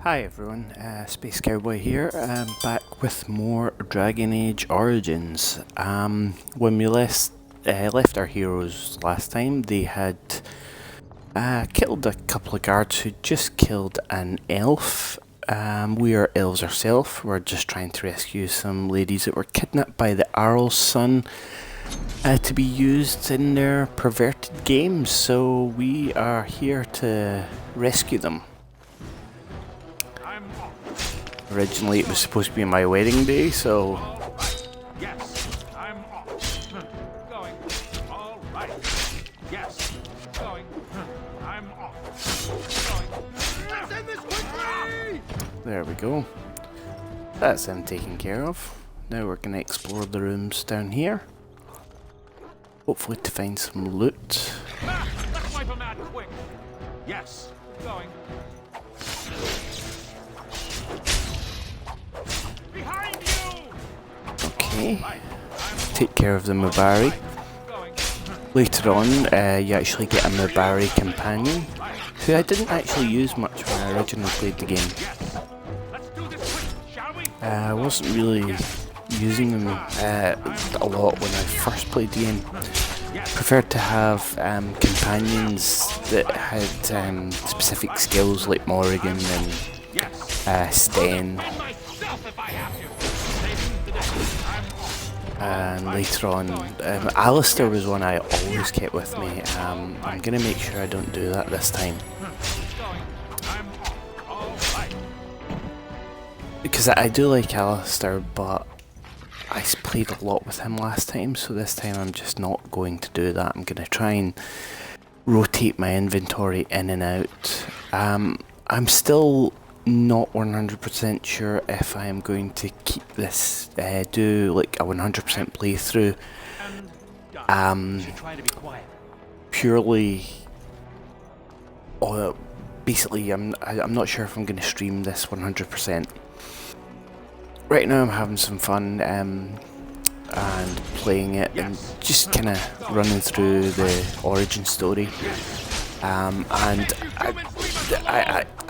Hi everyone, Space Cowboy here, back with more Dragon Age Origins. When we left our heroes last time, they had killed a couple of guards who just killed an elf. We are elves ourselves. We're just trying to rescue some ladies that were kidnapped by the Arl's son to be used in their perverted games, so we are here to rescue them. Originally it was supposed to be my wedding day, so... Yes, I'm off. Going. All right. Yes, going. I'm off. Going. Let's end this quickly! There we go. That's them taken care of. Now we're going to explore the rooms down here. Hopefully to find some loot. Let's wipe them out quick. Yes, going. Behind you! Okay. Take care of the Mubari. Later on, you actually get a Mubari companion, who I didn't actually use much when I originally played the game. I wasn't really using them a lot when I first played the game. Preferred to have companions that had specific skills like Morrigan and Sten. And later on, Alistair was one I always kept with me. I'm going to make sure I don't do that this time. Because I do like Alistair, but I played a lot with him last time, so this time I'm just not going to do that. I'm going to try and rotate my inventory in and out. I'm still not 100% sure if I am going to keep this, do like a 100% playthrough, purely, or basically I'm not sure if I'm going to stream this 100%. Right now I'm having some fun and playing it and just kind of running through the origin story, and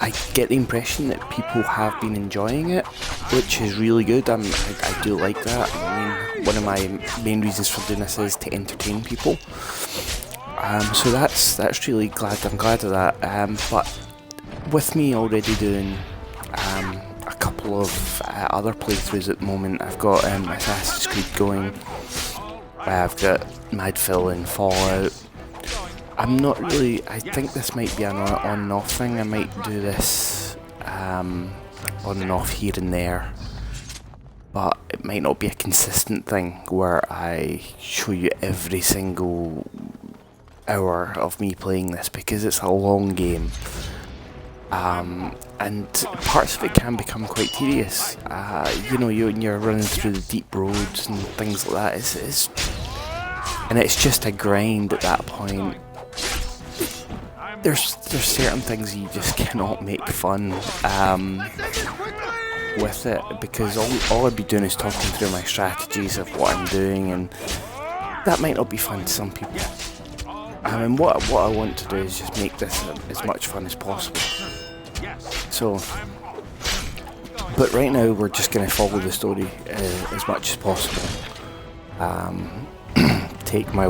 I get the impression that people have been enjoying it, which is really good. I do like that. I mean, one of my main reasons for doing this is to entertain people. So that's really glad. I'm glad of that. But with me already doing a couple of other playthroughs at the moment, I've got Assassin's Creed going. I've got Mad Phil and Fallout. I'm not really, I think this might be an on and off thing. I might do this on and off here and there, but it might not be a consistent thing where I show you every single hour of me playing this, because it's a long game, and parts of it can become quite tedious. You know, when you're running through the deep roads and things like that, and it's just a grind at that point. There's certain things you just cannot make fun with it, because all I'd be doing is talking through my strategies of what I'm doing, and that might not be fun to some people. I mean, what I want to do is just make this as much fun as possible. So, but right now we're just going to follow the story as much as possible. Take my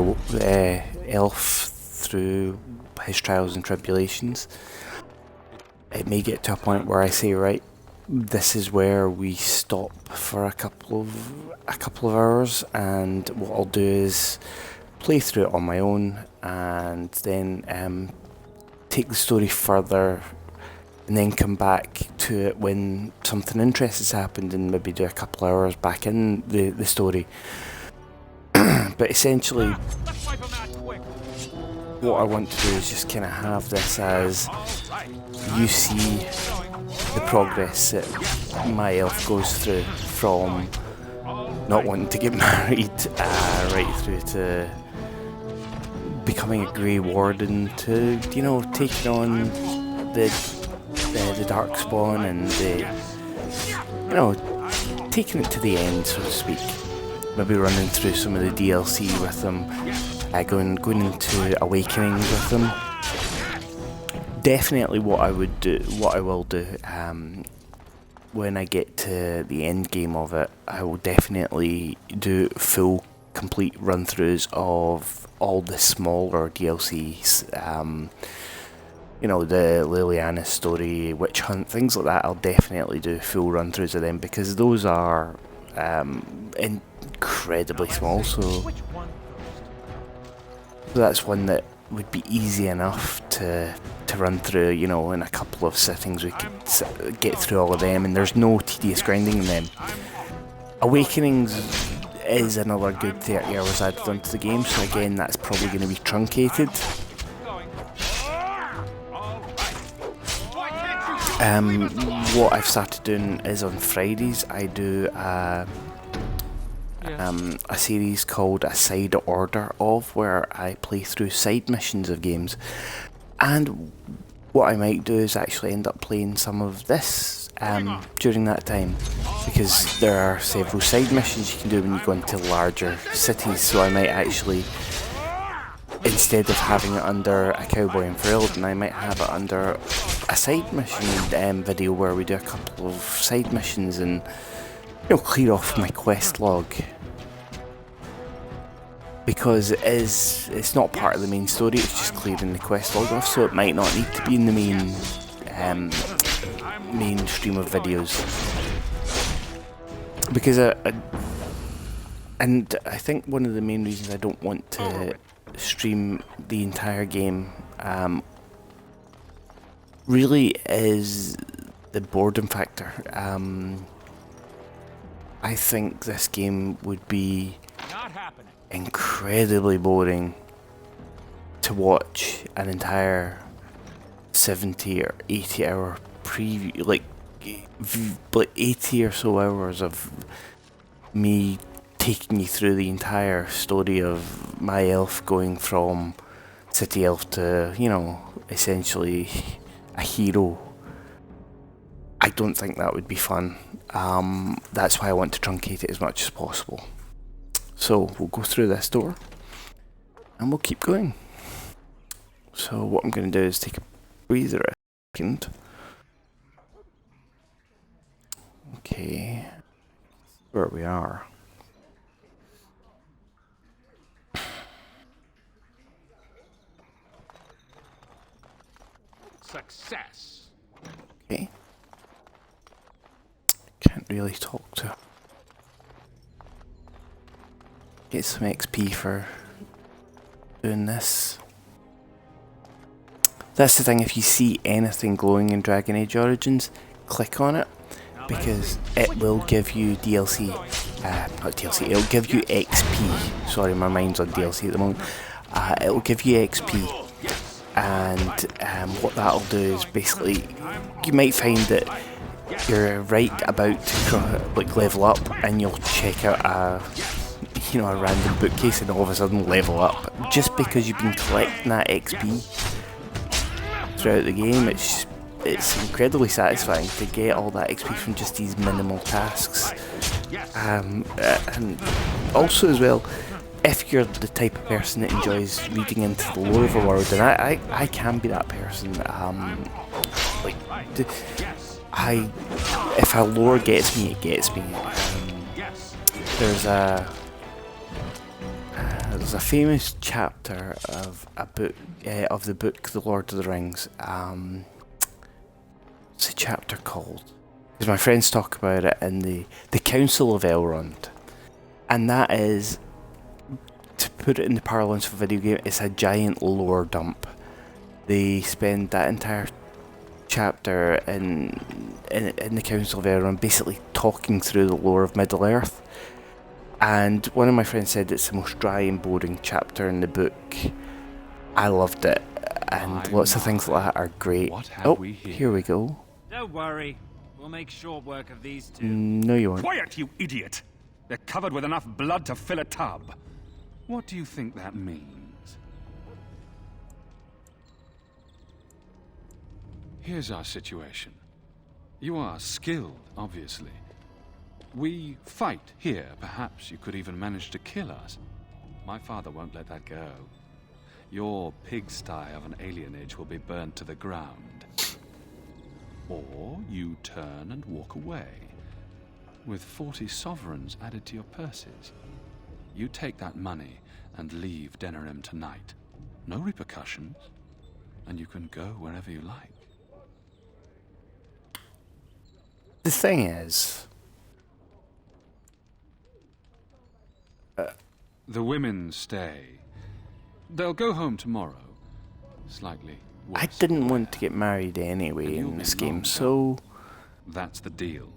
elf through his trials and tribulations. It may get to a point where I say, right, this is where we stop for a couple of hours, and what I'll do is play through it on my own, and then take the story further, and then come back to it when something interesting has happened, and maybe do a couple of hours back in the story. But essentially, what I want to do is just kind of have this as you see the progress that my elf goes through, from not wanting to get married right through to becoming a Grey Warden, to, you know, taking on the Darkspawn and you know, taking it to the end, so to speak. Maybe running through some of the DLC with them, going into Awakenings with them. definitely what I will do, when I get to the end game of it, I will definitely do full, complete run-throughs of all the smaller DLCs. You know, the Liliana's story, Witch Hunt, things like that. I'll definitely do full run-throughs of them because those are incredibly small. So that's one that would be easy enough to run through. You know, in a couple of sittings we could get through all of them, and there's no tedious grinding in them. Awakenings is another good 30 hours added onto the game, so again that's probably going to be truncated. What I've started doing is on Fridays I do a series called A Side Order Of, where I play through side missions of games, and what I might do is actually end up playing some of this during that time, because there are several side missions you can do when you go into larger cities. So I might actually, instead of having it under a Cowboy and Ferelden, I might have it under a side mission video where we do a couple of side missions and, you know, clear off my quest log. Because it's not part of the main story, it's just clearing the quest log off, so it might not need to be in the main stream of videos. Because and I think one of the main reasons I don't want to stream the entire game really is the boredom factor. I think this game would be incredibly boring to watch an entire 70 or 80 hour preview, like 80 or so hours of me taking you through the entire story of my elf going from city elf to, you know, essentially a hero. I don't think that would be fun. That's why I want to truncate it as much as possible. So we'll go through this door and we'll keep going. So what I'm going to do is take a breather a second. Okay, where we are. Success. Okay. Can't really talk to. Get some XP for doing this. That's the thing, if you see anything glowing in Dragon Age Origins, click on it, because it will give you DLC. Not DLC, it'll give you XP. Sorry, my mind's on DLC at the moment. It'll give you XP, and what that'll do is basically, you might find that you're right about to like level up, and you'll check out a random bookcase and all of a sudden level up, just because you've been collecting that XP throughout the game. It's incredibly satisfying to get all that XP from just these minimal tasks. And also as well, if you're the type of person that enjoys reading into the lore of a world, and I can be that person, if a lore gets me, it gets me. There's a famous chapter of a book, of the book The Lord of the Rings. What's the chapter called? Because my friends talk about it in the Council of Elrond, and that is, to put it in the parlance of a video game, it's a giant lore dump. They spend that entire chapter in the Council of Elrond basically talking through the lore of Middle Earth. And one of my friends said it's the most dry and boring chapter in the book. I loved it, and lots of things like that are great. Oh, here we go. Don't worry, we'll make short work of these two. No, you won't. Quiet, you idiot! They're covered with enough blood to fill a tub. What do you think that means? Here's our situation. You are skilled, obviously. We fight here. Perhaps you could even manage to kill us. My father won't let that go. your pigsty of an alienage will be burnt to the ground. Or you turn and walk away, with 40 sovereigns added to your purses. You take that money and leave Denerim tonight. No repercussions, and you can go wherever you like. The thing is, the women stay. They'll go home tomorrow. Slightly worse. I didn't want to get married anyway in this game, so that's the deal.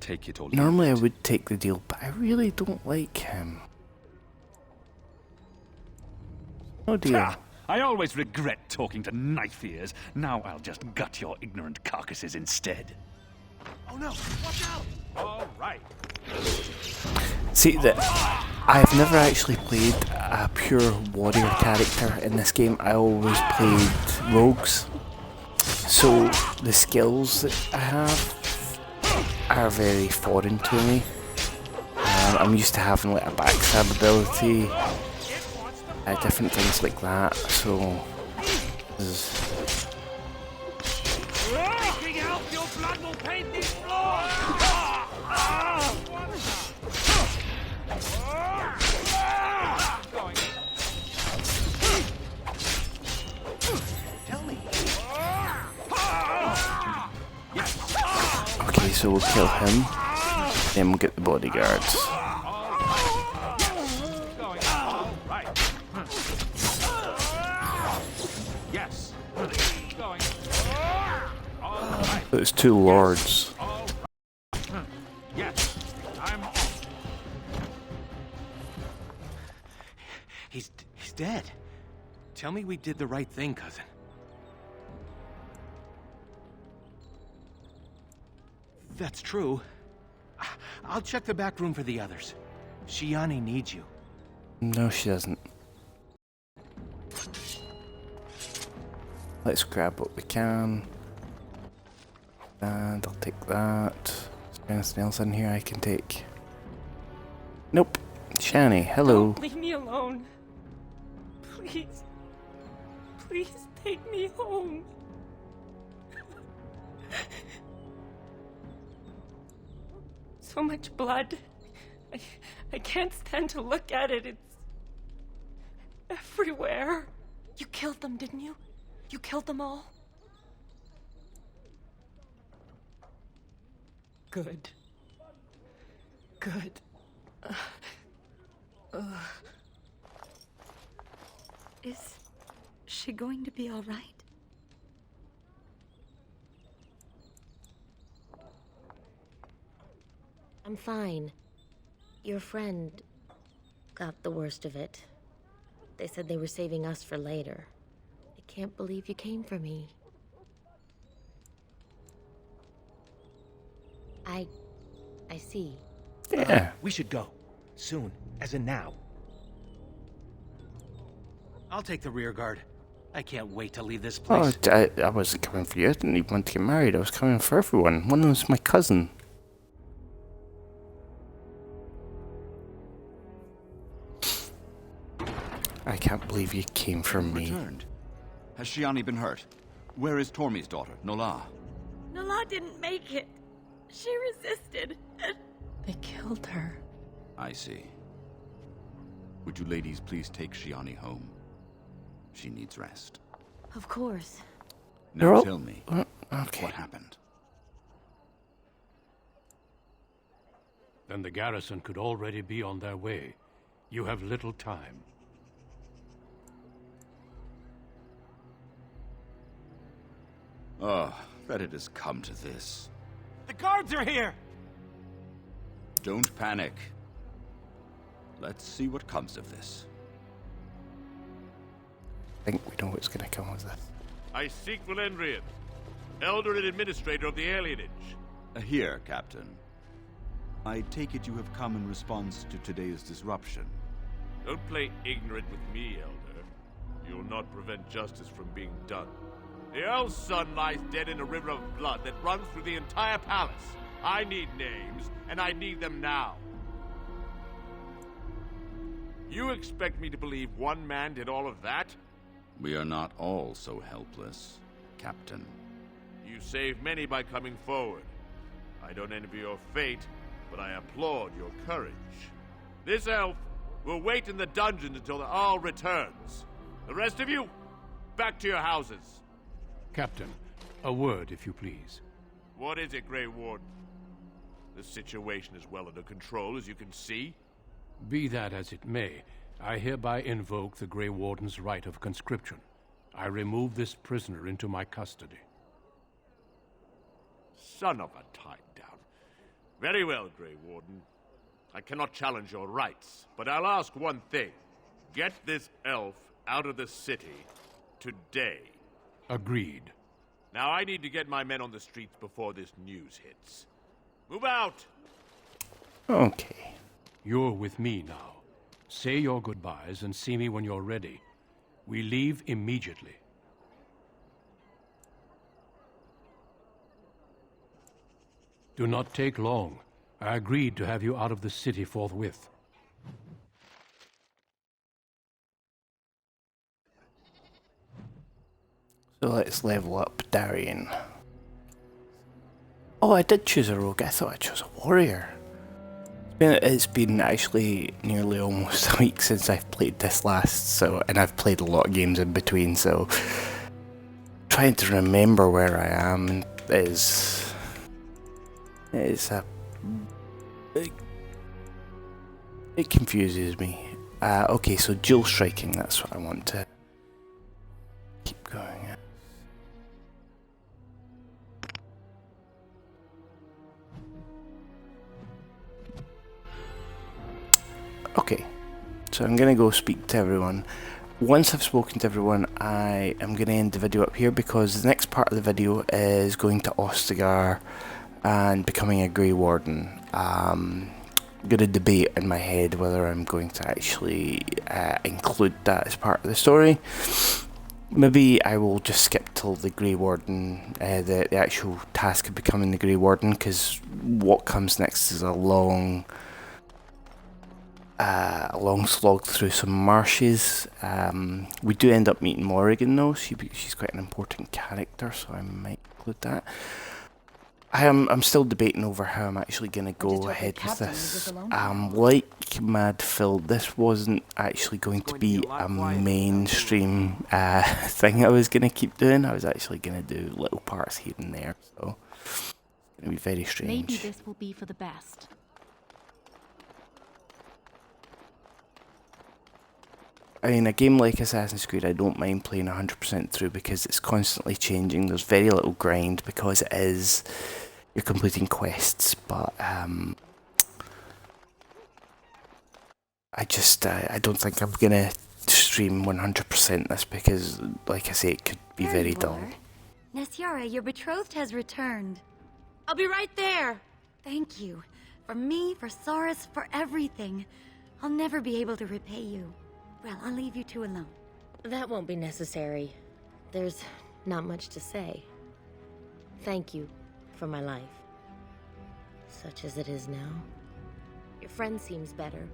Take it or leave normally I it. would take the deal, but I really don't like him. No deal. Ah, I always regret talking to knife ears. Now I'll just gut your ignorant carcasses instead. Oh no! Watch out! All right. See, that I've never actually played a pure warrior character in this game. I always played rogues. So the skills that I have are very foreign to me. I'm used to having like a backstab ability, different things like that. So this is Your blood will paint these floors! okay. So we'll kill him, then we'll get the bodyguards. Yes. There's two lords. Yes. I'm. He's dead. Tell me we did the right thing, cousin. That's true. I'll check the back room for the others. Shiani needs you. No, she doesn't. Let's grab what we can. And I'll take that. Is there anything else in here I can take? Nope. Shani, hello. Don't leave me alone. Please. Please take me home. So much blood. I can't stand to look at it. It's everywhere. You killed them, didn't you? You killed them all? Good. Good. Is she going to be all right? I'm fine. Your friend got the worst of it. They said they were saving us for later. I can't believe you came for me. I see. Yeah. We should go. Soon. As in now. I'll take the rear guard. I can't wait to leave this Oh, place. I wasn't coming for you. I didn't even want to get married. I was coming for everyone. One of them was my cousin. I can't believe you came for me. Returned. Has Shiani been hurt? Where is Tormi's daughter, Nola? Nala didn't make it. She resisted. They killed her. I see. Would you ladies please take Shiani home? She needs rest. Of course. They're Now all- tell me, Okay. what happened? Then the garrison could already be on their way. You have little time. Oh, that it has come to this. The guards are here! Don't panic. Let's see what comes of this. I think we know what's going to come of this. I seek Valendrian, elder and administrator of the alienage. Here, Captain. I take it you have come in response to today's disruption. Don't play ignorant with me, elder. You'll not prevent justice from being done. The Earl's son lies dead in a river of blood that runs through the entire palace. I need names, and I need them now. You expect me to believe one man did all of that? We are not all so helpless, Captain. You saved many by coming forward. I don't envy your fate, but I applaud your courage. This elf will wait in the dungeons until the Jarl returns. The rest of you, back to your houses. Captain, a word, if you please. What is it, Grey Warden? The situation is well under control, as you can see. Be that as it may, I hereby invoke the Grey Warden's right of conscription. I remove this prisoner into my custody. Son of a tie-down. Very well, Grey Warden. I cannot challenge your rights, but I'll ask one thing. Get this elf out of the city today. Agreed. Now I need to get my men on the streets before this news hits. Move out! Okay. You're with me now. Say your goodbyes and see me when you're ready. We leave immediately. Do not take long. I agreed to have you out of the city forthwith. So let's level up Darian. Oh, I did choose a rogue. I thought I chose a warrior. It's been actually nearly almost a week since I've played this last, and I've played a lot of games in between, so trying to remember where I am is a it confuses me. Okay, so dual striking, that's what I want to keep going at. Okay, so I'm going to go speak to everyone. Once I've spoken to everyone, I am going to end the video up here because the next part of the video is going to Ostagar and becoming a Grey Warden. I'm going to debate in my head whether I'm going to actually include that as part of the story. Maybe I will just skip till the Grey Warden, the actual task of becoming the Grey Warden, because what comes next is a long slog through some marshes. We do end up meeting Morrigan though. She's quite an important character, so I might include that. I'm still debating over how I'm actually going to go ahead with this. Like Mad Phil, this wasn't actually going to be a mainstream thing I was going to keep doing. I was actually going to do little parts here and there, so it's going to be very strange. Maybe this will be for the best. I mean, a game like Assassin's Creed, I don't mind playing 100% through because it's constantly changing. There's very little grind because you're completing quests, but I don't think I'm gonna stream 100% this because, like I say, it could be very dull. Nessiara, your betrothed has returned. I'll be right there! Thank you. For me, for Saurus, for everything. I'll never be able to repay you. Well, I'll leave you two alone. That won't be necessary. There's not much to say. Thank you for my life. Such as it is now. Your friend seems better.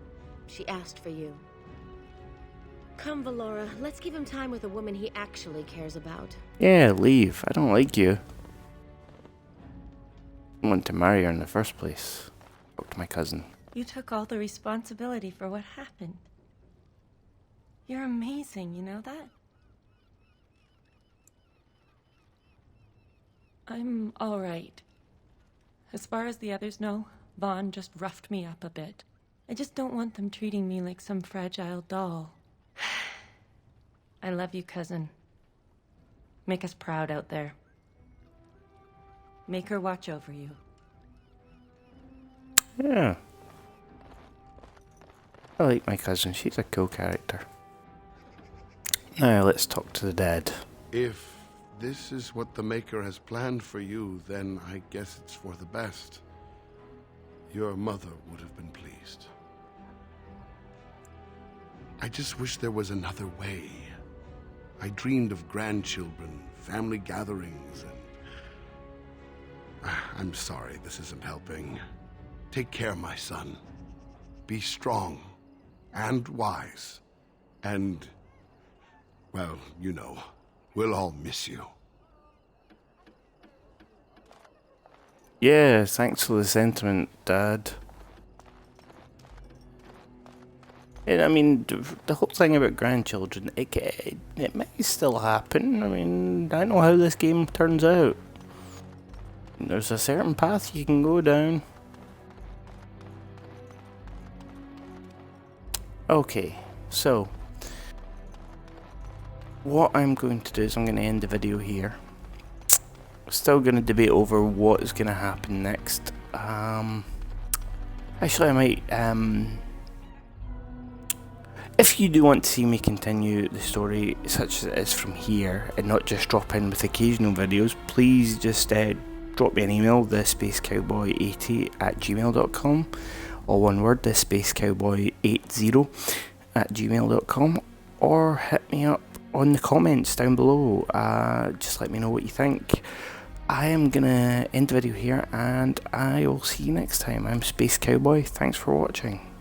She asked for you. Come, Valora, let's give him time with a woman he actually cares about. Yeah, leave. I don't like you. I want to marry her in the first place. Talk to my cousin. You took all the responsibility for what happened. You're amazing, you know that? I'm all right. As far as the others know, Vaughn just roughed me up a bit. I just don't want them treating me like some fragile doll. I love you, cousin. Make us proud out there. Make her watch over you. Yeah. I like my cousin. She's a cool character. Now let's talk to the dead. If this is what the Maker has planned for you, then I guess it's for the best. Your mother would have been pleased. I just wish there was another way. I dreamed of grandchildren, family gatherings, and... I'm sorry this isn't helping. Take care, my son. Be strong, and wise. And, well, you know, we'll all miss you. Yeah, thanks for the sentiment, Dad. And I mean, the whole thing about grandchildren, it may still happen. I mean, I know how this game turns out. There's a certain path you can go down. Okay, so what I'm going to do is I'm going to end the video here. Still going to debate over what is going to happen next. Actually, I might, if you do want to see me continue the story such as it is from here and not just drop in with occasional videos, please just drop me an email, thespacecowboy80@gmail.com, or one word, thespacecowboy80@gmail.com, or hit me up on the comments down below. Just let me know what you think. I am gonna end the video here, and I will see you next time. I'm Space Cowboy. Thanks for watching.